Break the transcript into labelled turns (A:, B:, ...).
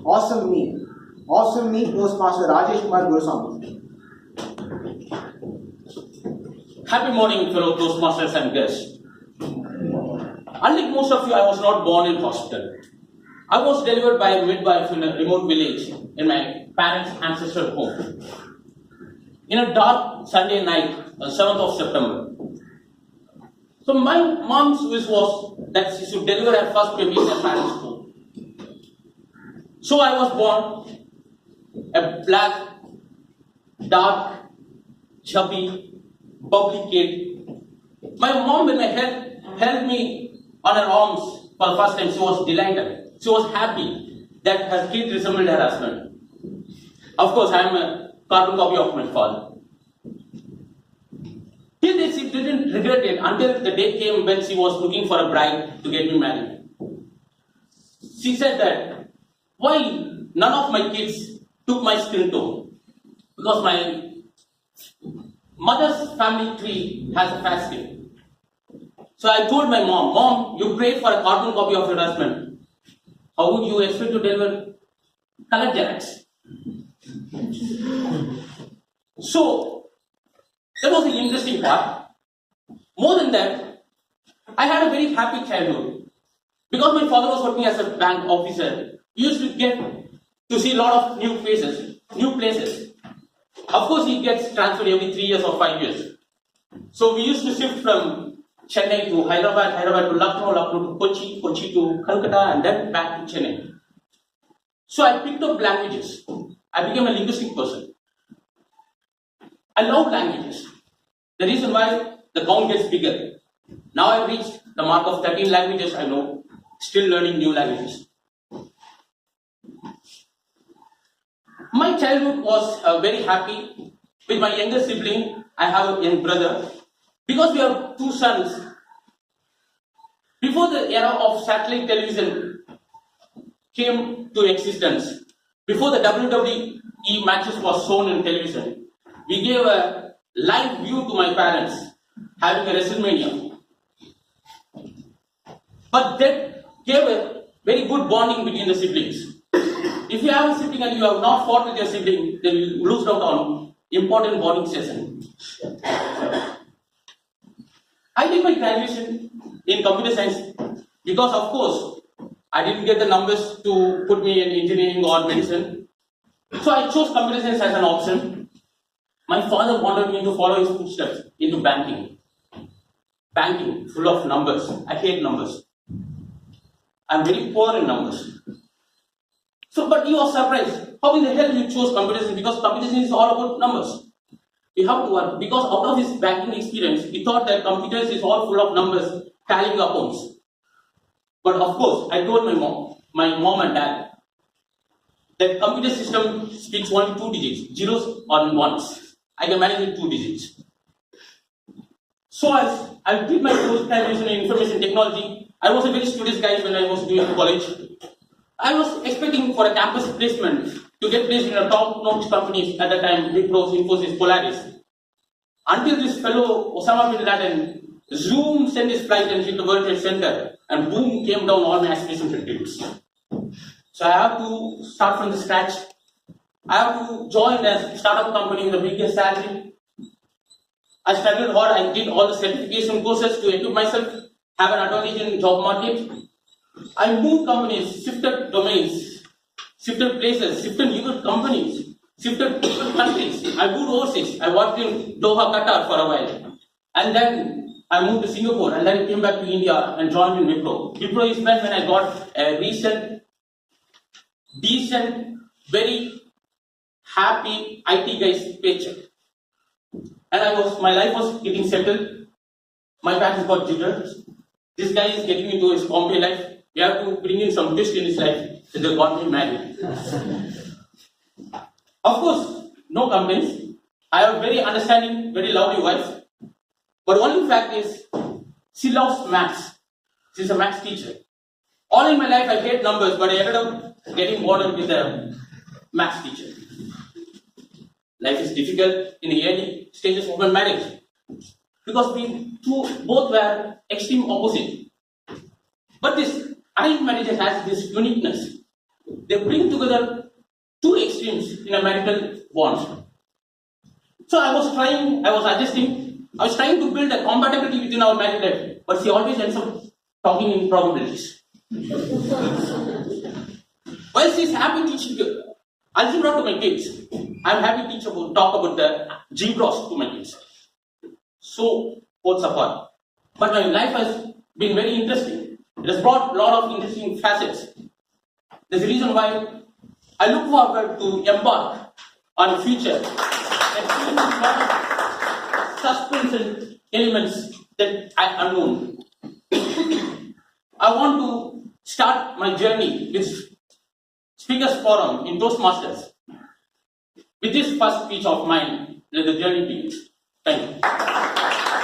A: Awesome me. Awesome me, Toastmaster Rajesh Kumar Guruswamy.
B: Happy morning, fellow Toastmasters and guests. Unlike most of you, I was not born in hospital. I was delivered by a midwife in a remote village in my parents' ancestral home. In a dark Sunday night, 7th of September. So my mom's wish was that she should deliver her first baby in her parents' home. So I was born a black, dark, chubby, bubbly kid. My mom, when I held me on her arms for the first time, she was delighted. She was happy that her kid resembled her husband. Of course, I am a carbon copy of my father. Till this, she didn't regret it until the day came when she was looking for a bride to get me married. She said that, why none of my kids took my skin tone? Because my mother's family tree has a fair skin. So I told my mom, Mom, you prayed for a carbon copy of your husband. How would you expect to deliver colored genetics? So, that was the interesting part. More than that, I had a very happy childhood. Because my father was working as a bank officer, he used to get to see a lot of new faces, new places. Of course, he gets transferred every 3 years or 5 years. So we used to shift from Chennai to Hyderabad to Lucknow, Lucknow to Kochi, Kochi to Calcutta, and then back to Chennai. So I picked up languages. I became a linguistic person. I love languages. The reason why the count gets bigger. Now I've reached the mark of 13 languages I know, still learning new languages. My childhood was very happy. With my younger sibling, I have a young brother. Because we have two sons, before the era of satellite television came to existence, before the WWE matches was shown in television, we gave a live view to my parents having a WrestleMania. But that gave a very good bonding between the siblings. If you have a sibling and you have not fought with your sibling, then you lose out on important bonding session. I did my graduation in computer science because, of course, I didn't get the numbers to put me in engineering or medicine. So I chose computer science as an option. My father wanted me to follow his footsteps into banking. Banking, full of numbers. I hate numbers. I'm very poor in numbers. So, but he was surprised. How in the hell you chose computer science? Because computer science is all about numbers. You have to work. Because out of his banking experience, he thought that computers is all full of numbers, tallying accounts. But of course, I told my mom and dad, that computer system speaks only 2 digits, zeros or ones. I can manage in 2 digits. So as I did my post-graduation in information technology, I was a very studious guy when I was doing college. I was expecting for a campus placement to get placed in a top-notch companies at the time, Wipro, Infosys, Polaris. Until this fellow Osama bin Laden Zoom sent his flight and hit the World Trade Center, and boom, came down all my aspirations and dreams. So I have to start from the scratch. I have to join a startup company with the biggest salary. I studied hard. I did all the certification courses to equip myself, have an advantage in job market. I moved companies, shifted domains, shifted places, shifted new companies, shifted different countries. I moved overseas. I worked in Doha, Qatar for a while. And then I moved to Singapore and then came back to India and joined in Wipro. Wipro is when I got a recent, decent, very happy IT guy's paycheck. And my life was getting settled. My parents got jitters. This guy is getting into his Bombay life. We have to bring in some twist in his life. So they got me married. Of course, no complaints. I have a very understanding, very lovely wife. But only fact is, she loves maths. She's a maths teacher. All in my life I hate numbers, but I ended up getting bored with a maths teacher. Life is difficult in the early stages of my marriage because we both were extreme opposite. But this arranged marriage has this uniqueness. they bring together two extremes in a marital bond. So I was adjusting, I was trying to build a compatibility within our married life, but she always ends up talking in probabilities. While she's happy teaching algebra to my kids, I'm happy to talk about the GBROS to my kids. So, what's apart? But my life has been very interesting. It has brought a lot of interesting facets. There's a reason why I look forward to embark on a future that features suspense and elements that are unknown. I want to start my journey with Speakers Forum in Toastmasters. With this first speech of mine, let the journey begins. Thank you.